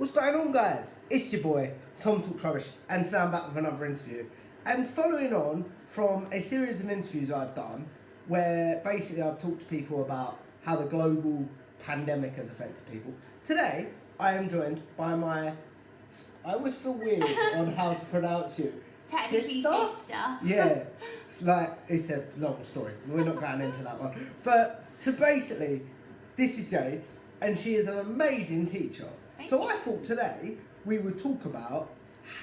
What's going on, guys? It's your boy, Tom Talks Rubbish, and today I'm back with another interview. And following on from a series of interviews I've done, where basically I've talked to people about how the global pandemic has affected people. Today, I am joined by my... I always feel weird on how to pronounce you. Technically sister. Yeah, it's a long story. We're not going into that one. But to basically, this is Jade, and she is an amazing teacher. So I thought today we would talk about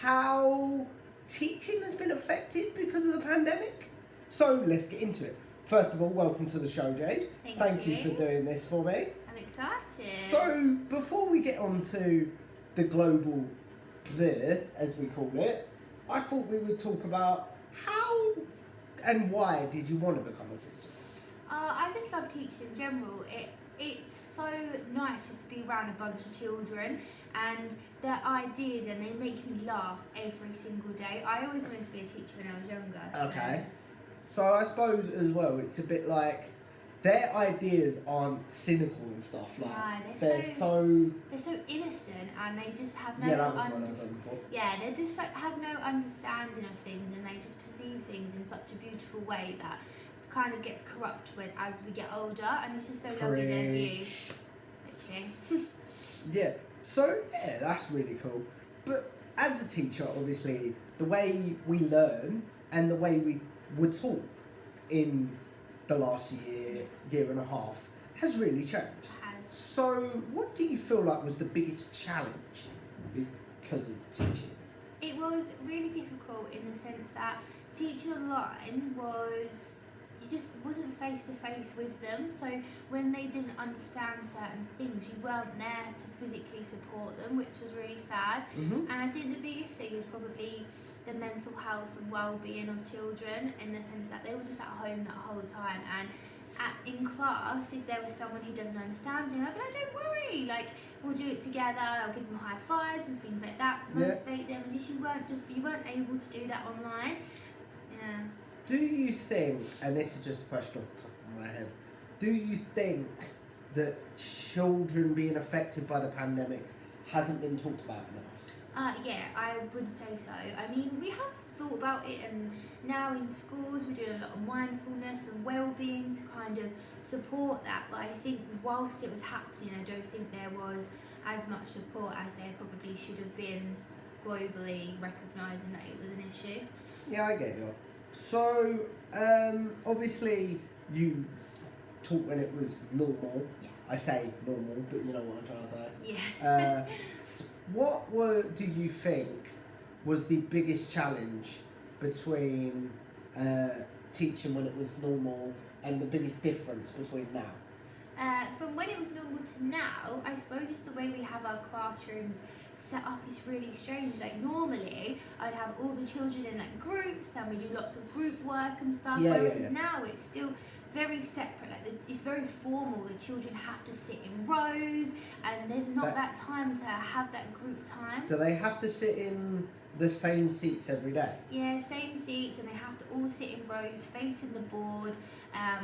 how teaching has been affected because of the pandemic. So let's get into it. First of all, welcome to the show, Jade. Thank you for doing this for me. I'm excited. So before we get on to the global blur, as we call it, I thought we would talk about how and why did you want to become a teacher? I just love teaching in general. It's so nice just to be around a bunch of children and their ideas, and they make me laugh every single day. I always wanted to be a teacher when I was younger. Okay. So I suppose as well, it's a bit like their ideas aren't cynical and stuff. Like they're so innocent, and they just have no they just have no understanding of things, and they just perceive things in such a beautiful way that kind of gets corrupt as we get older, and it's just so lovely their view. Literally. Yeah. So yeah, that's really cool. But as a teacher, obviously, the way we learn and the way we were taught in the last year and a half has really changed. So what do you feel like was the biggest challenge because of teaching? It was really difficult in the sense that teaching online you just wasn't face to face with them, so when they didn't understand certain things, you weren't there to physically support them, which was really sad. Mm-hmm. And I think the biggest thing is probably the mental health and well-being of children, in the sense that they were just at home that whole time, and in class, if there was someone who doesn't understand them, I'd be like, don't worry, like, we'll do it together. I'll give them high fives and things like that to motivate them, and you weren't able to do that online. Yeah. Do you think, and this is just a question off the top of my head, do you think that children being affected by the pandemic hasn't been talked about enough? Yeah, I would say so. I mean, we have thought about it, and now in schools we're doing a lot of mindfulness and well-being to kind of support that, but I think whilst it was happening, I don't think there was as much support as there probably should have been globally, recognising that it was an issue. Yeah, I get you. So, obviously you taught when it was normal. Yeah. I say normal, but you know what I'm trying to say. Yeah. What do you think was the biggest challenge between teaching when it was normal and the biggest difference between now? From when it was normal to now, I suppose it's the way we have our classrooms set up is really strange. Like normally, I'd have all the children in like groups, and we do lots of group work and stuff. Whereas now it's still very separate. Like it's very formal. The children have to sit in rows, and there's not that time to have that group time. Do they have to sit in the same seats every day? Yeah, same seats, and they have to all sit in rows facing the board.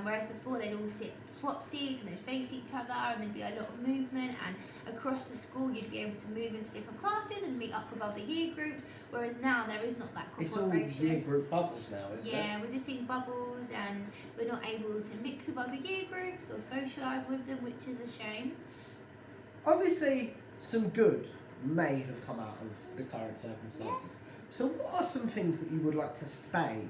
Whereas before they'd all swap seats, and they'd face each other, and there'd be a lot of movement, and across the school you'd be able to move into different classes and meet up with other year groups, whereas now there is not that cooperation. It's all year group bubbles now, isn't it? Yeah, we're just in bubbles, and we're not able to mix with other year groups or socialise with them, which is a shame. Obviously, some good may have come out of the current circumstances. Yeah. So what are some things that you would like to stay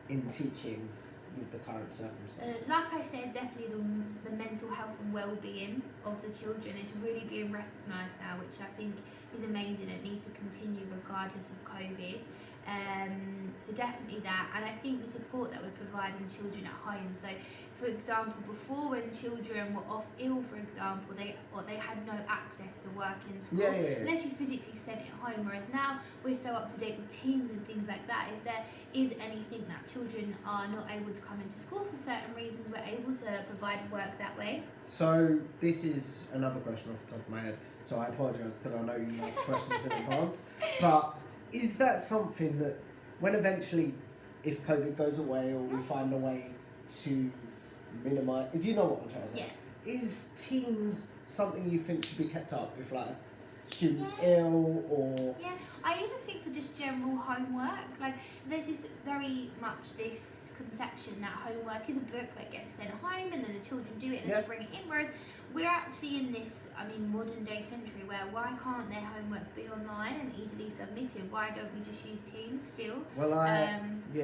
in teaching with the current circumstances? Like I said, definitely the mental health and well-being of the children is really being recognised now, which I think is amazing. It needs to continue regardless of COVID. So definitely that, and I think the support that we're providing children at home. So, for example, before when children were off ill, for example, they had no access to work in school unless you physically sent it home. Whereas now we're so up to date with Teams and things like that. If there is anything that children are not able to come into school for certain reasons, we're able to provide work that way. So this is another question off the top of my head. So I apologise because I know you like questions in advance, but is that something that when eventually, if COVID goes away or we find a way to minimise, if you know what I'm trying to say, is Teams something you think should be kept up? If like students ill or. Yeah, I even think for just general homework, like there's this very much this conception that homework is a book that gets sent home and then the children do it and Yeah. they bring it in, whereas we're actually in this, modern day century where why can't their homework be online and easily submitted? Why don't we just use Teams still? Well, yeah.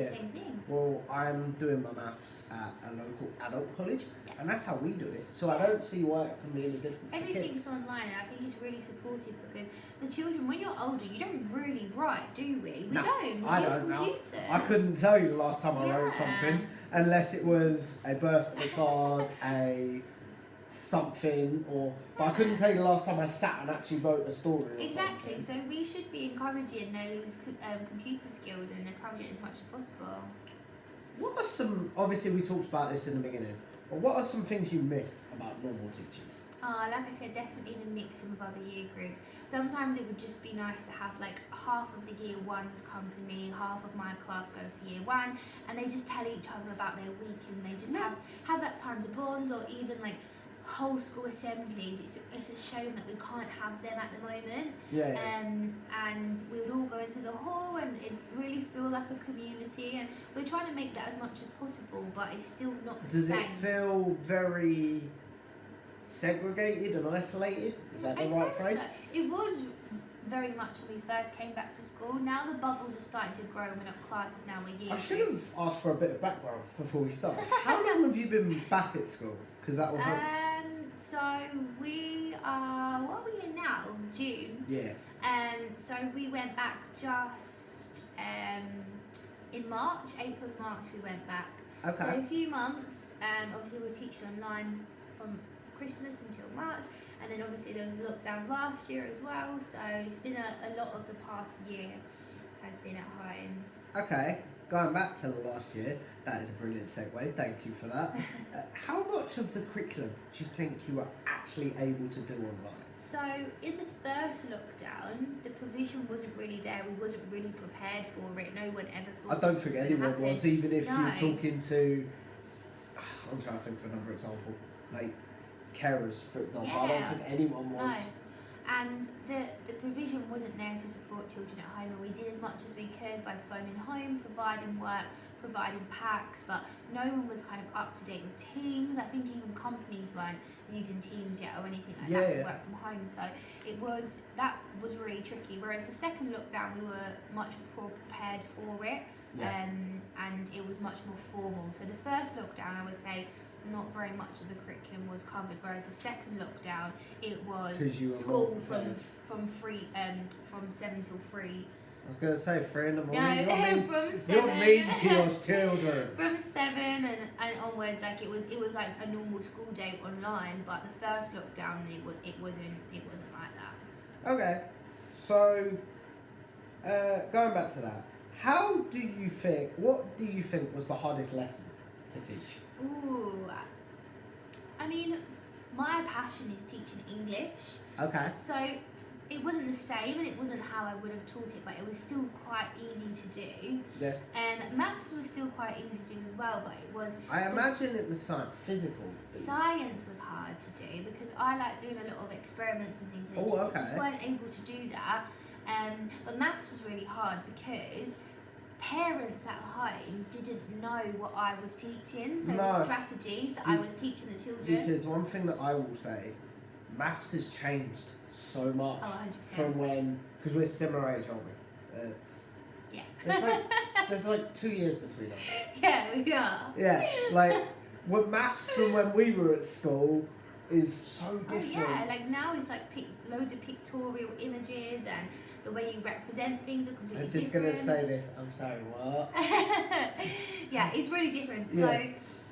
Same thing. Well, I'm doing my maths at a local adult college, Yeah. and that's how we do it. So I don't see why it can be any different for Everything's kids. online, and I think it's really supportive because the children, when you're older, you don't really write, do we? We No, don't. We I use don't now. computers. I couldn't tell you the last time I wrote Yeah. something, unless it was a birthday card, a something, but I couldn't tell you the last time I sat and actually wrote a story. Or Exactly. something. So we should be encouraging those computer skills and encouraging it as much as possible. What are some? Obviously, we talked about this in the beginning. But what are some things you miss about normal teaching? Like I said, definitely the mixing with other year groups. Sometimes it would just be nice to have like half of the year ones come to me, half of my class go to year one, and they just tell each other about their week and they just Yeah. have that time to bond, or even like whole school assemblies. It's a shame that we can't have them at the moment. Yeah. And we would all go into the hall and it really feel like a community, and we're trying to make that as much as possible, but it's still not the Does same. it feel very segregated and isolated? Is that the I right suppose phrase? so. It was very much when we first came back to school. Now the bubbles are starting to grow and we're not classes, now we're year I should groups. have asked for a bit of background before we start. How long have you been back at school? Because that will help. So we are, what are we in now? June. Yeah. So we went back just in March, 8th of March we went back. So Okay. a few months, obviously we were teaching online from Christmas until March, and then obviously there was a lockdown last year as well, so it's been a lot of the past year has been at home. Okay. Going back to the last year, that is a brilliant segue. Thank you for that. How much of the curriculum do you think you were actually able to do online? So in the first lockdown, the provision wasn't really there. We wasn't really prepared for it. No one ever thought. I don't this was think gonna anyone happen. was, even if No. you're talking to. I'm trying to think of another example, like carers, for example. I don't Yeah. think anyone was. No. And the provision wasn't there to support children at home, and we did as much as we could by phoning home, providing work, providing packs, but no one was kind of up to date with Teams. I think even companies weren't using Teams yet or anything like that to Yeah. work from home, so that was really tricky. Whereas the second lockdown, we were much more prepared for it, Yeah. and it was much more formal. So the first lockdown, I would say, not very much of the curriculum was covered, whereas the second lockdown, it 'Cause was you were school more prepared. from 7 till 3. I was going to say 3 in the morning. No, You're mean, from you're 7. mean to your children. From 7 and onwards, like it was like a normal school day online, but the first lockdown it wasn't like that. Okay, so going back to that, what do you think was the hardest lesson to teach? Ooh, I mean, my passion is teaching English, Okay. so it wasn't the same and it wasn't how I would have taught it, but it was still quite easy to do. Yeah. And maths was still quite easy to do as well, but it was I imagine it was something physical. science was hard to do because I like doing a lot of experiments and things, and Oh, I okay. just weren't able to do that. But maths was really hard because parents at home didn't know what I was teaching, so No. the strategies that I was teaching the children. Because one thing that I will say, maths has changed so much Oh, 100%. from when, because we're similar age, aren't we? Yeah. There's like 2 years between us. Yeah, we are. Yeah, like with maths from when we were at school is so Oh different. yeah, like now it's like loads of pictorial images, and the way you represent things are completely I'm just different. gonna say this. I'm sorry. What? Yeah, it's really different. Yeah. So,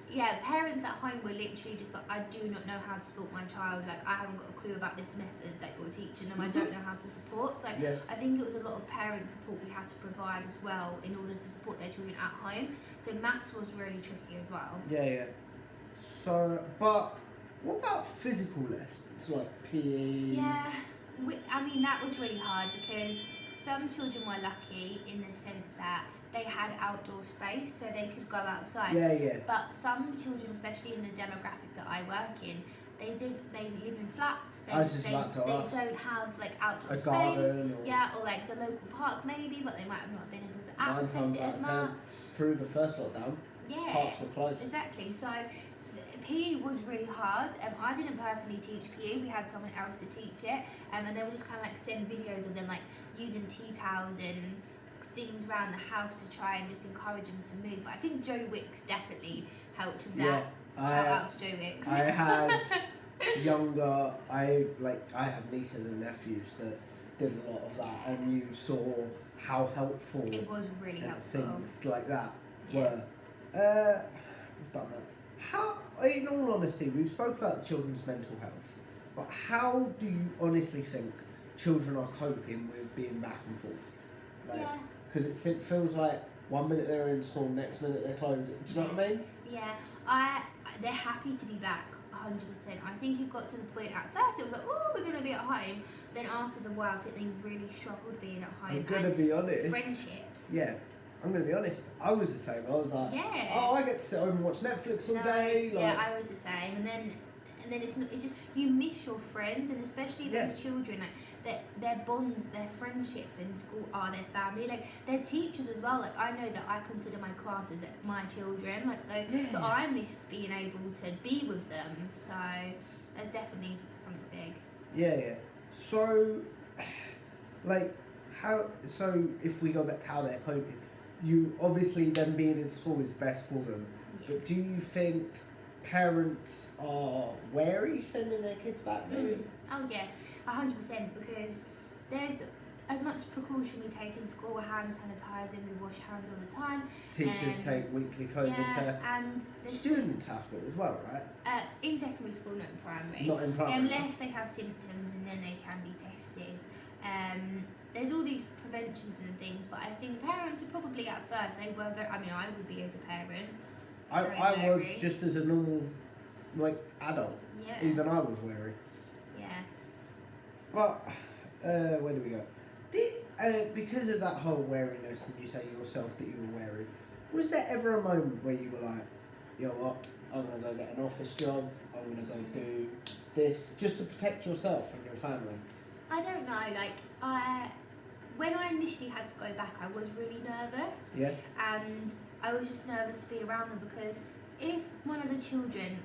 yeah, parents at home were literally just like, I do not know how to support my child. Like, I haven't got a clue about this method that you're teaching them. I don't know how to support. So, Yeah. I think it was a lot of parent support we had to provide as well in order to support their children at home. So, maths was really tricky as well. Yeah, yeah. So, but what about physical lessons like PE? Yeah, I mean, that was really hard because some children were lucky in the sense that they had outdoor space so they could go outside. Yeah, yeah. But some children, especially in the demographic that I work in, they live in flats. They, I was just they, about to they ask. don't have like outdoor A space. garden or Yeah, or like the local park maybe, but they might have not been able to 9 access times it out as of 10 much. through the first lockdown, Yeah, parks were closed. exactly. So PE was really hard. I didn't personally teach PE. We had someone else to teach it, and then we just kind of like send videos of them like using tea towels and things around the house to try and just encourage them to move. But I think Joe Wicks definitely helped with that. Shout out to Joe Wicks. I had younger. I have nieces and nephews that did a lot of that, and you saw how helpful It was really and helpful. things like that Yeah. were. We've done that. How, in all honesty, we've spoke about children's mental health, but how do you honestly think children are coping with being back and forth? Yeah. Because it feels like 1 minute they're in school, next minute they're closed. Do you know what I mean? Yeah, they're happy to be back 100%. I think it got to the point at first it was like, oh, we're going to be at home. Then after the while, I think they really struggled being at home. I'm going to be honest. Friendships. Yeah, I'm going to be honest. I was the same. I was like, Yeah. oh, I get to sit home and watch Netflix all day. Like, Yeah, I was the same. And then it's not. It just you miss your friends, and especially those children like their bonds, their friendships in school are their family. Like their teachers as well. Like I know that I consider my classes my children. Like those, so I missed being able to be with them. So there's definitely something big. Yeah. So, like, how? So if we go back to how they're coping, you obviously them being in school is best for them. Yeah. But do you think parents are wary sending their kids back there? Oh yeah, 100%. Because there's as much precaution we take in school. We're hand sanitising, we wash hands all the time. Teachers take weekly COVID tests. And there's Students have to as well, right? in secondary school, not in primary. Not in primary. Unless they have symptoms and then they can be tested. There's all these preventions and things, but I think parents are probably at first, they were very, I mean, I would be as a parent. I was just as a normal, adult. Yeah. Even I was wary. Yeah. But, where do we go? Because of that whole wariness, and you say yourself that you were wary, was there ever a moment where you were like, you know what, I'm going to go get an office job, I'm going to go do this, just to protect yourself and your family? I don't know, when I initially had to go back, I was really nervous. Yeah? And I was just nervous to be around them because if one of the children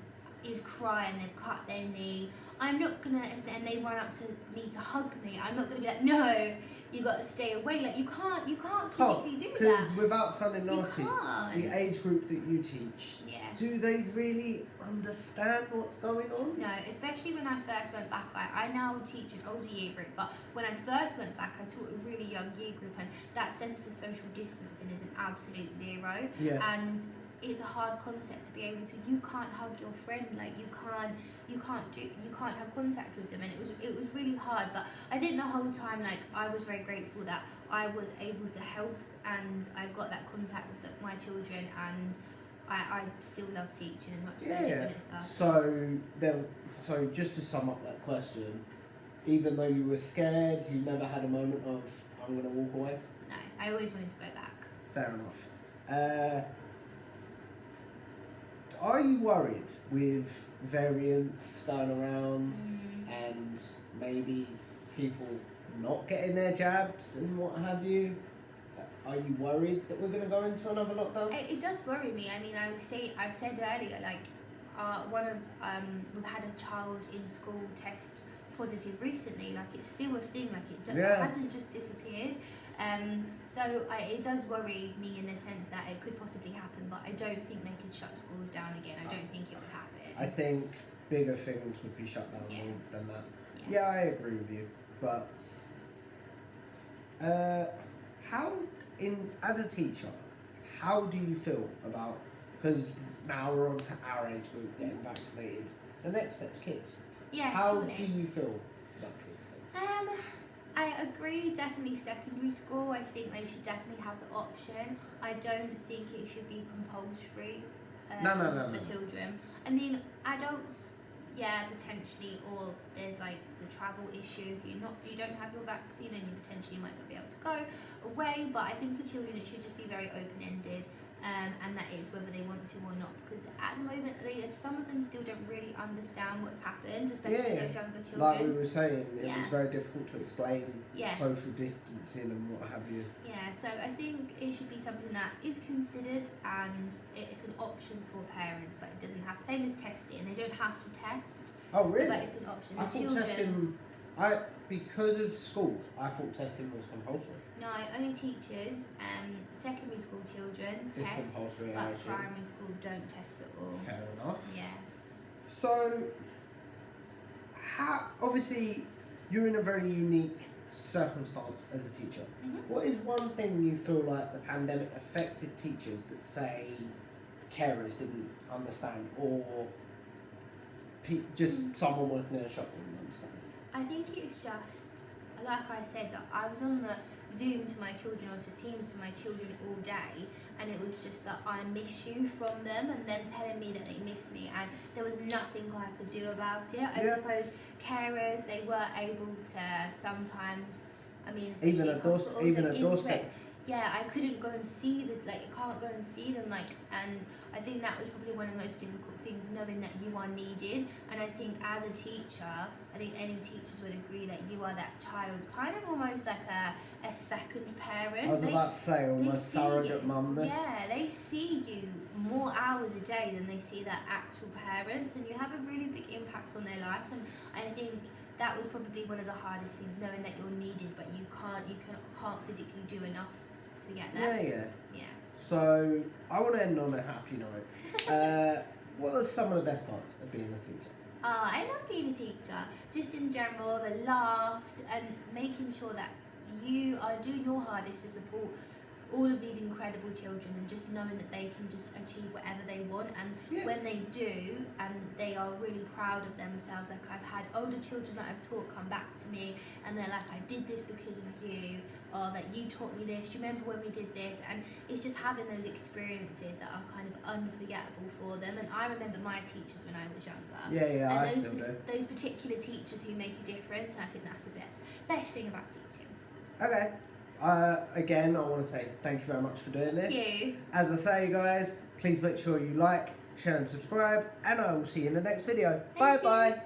is crying, they've cut their knee, I'm not gonna, and they run up to me to hug me, I'm not gonna be like, no, you got to stay away. Like you can't physically do that. Because without sounding nasty, You can't. the age group that you teach, Yeah. do they really understand what's going on? No, especially when I first went back. I now teach an older year group, but when I first went back, I taught a really young year group, and that sense of social distancing is an absolute zero. Yeah. And it's a hard concept to be able to. You can't hug your friend, like you can't have contact with them, and it was really hard. But I think the whole time, like I was very grateful that I was able to help, and I got that contact with my children, and I still love teaching as much as I did when it started. So just to sum up that question, even though you were scared, you never had a moment of I'm going to walk away? No, I always wanted to go back. Fair enough. Are you worried with variants going around and maybe people not getting their jabs and what have you? Are you worried that we're going to go into another lockdown? It does worry me. I mean, I've said earlier, like, we've had a child in school test positive recently. Like, it's still a thing. Like, it hasn't just disappeared. It does worry me in the sense that it could possibly happen, but I don't think they could shut schools down again. I don't think it would happen. I think bigger things would be shut down than that. Yeah, I agree with you. But as a teacher, how do you feel about, because now we're on to our age group getting vaccinated, the next step's kids. Yeah, how surely. do you feel about kids? I agree, definitely secondary school. I think they should definitely have the option. I don't think it should be compulsory for children. I mean, adults, yeah, potentially, or there's like the travel issue. If you don't have your vaccine, and you potentially might not be able to go away. But I think for children, it should just be very open-ended. and that is whether they want to or not. Because at the moment, some of them still don't really understand what's happened, especially those younger children. Like we were saying, it was very difficult to explain Yeah. social distancing and what have you. Yeah, so I think it should be something that is considered, and it's an option for parents, but it doesn't have, same as testing, they don't have to test, Oh really? but it's an option. I The thought children, testing, because of schools, I thought testing was compulsory. no, only teachers, secondary school children It's test, compulsory, I but assume. primary school don't test at all. Fair enough. Yeah. So, obviously, you're in a very unique circumstance as a teacher. Mhm. What is one thing you feel like the pandemic affected teachers that, say, carers didn't understand, or just someone working in a shop didn't understand? I think it's just, like I said, that I was on the Zoom to my children or to Teams to my children all day, and it was just that I miss you from them, and them telling me that they miss me, and there was nothing I could do about it. I suppose carers, they were able to sometimes, I mean, especially Even in a hospitals and doorstep. yeah, I couldn't go and see the, I can't go and see them, and I think that was probably one of the most difficult things, knowing that you are needed. And I think as a teacher, I think any teachers would agree that you are that child's kind of almost like a second parent. I was about to say, almost surrogate mumness. Yeah, they see you more hours a day than they see their actual parents, and you have a really big impact on their life. And I think that was probably one of the hardest things, knowing that you're needed, but you can't physically do enough to get there. Yeah. So, I want to end on a happy note. What are some of the best parts of being a teacher? I love being a teacher, just in general, the laughs and making sure that you are doing your hardest to support all of these incredible children, and just knowing that they can just achieve whatever they want, and when they do, and they are really proud of themselves. Like, I've had older children that I've taught come back to me and they're like, I did this because of you, or that you taught me this, do you remember when we did this? And it's just having those experiences that are kind of unforgettable for them. And I remember my teachers when I was younger. Yeah, and I still do. Those particular teachers who make a difference, and I think that's the best thing about teaching. Okay. Again, I want to say thank you very much for doing this. Thank you. As I say, guys, please make sure you like, share and subscribe, and I will see you in the next video. Bye bye.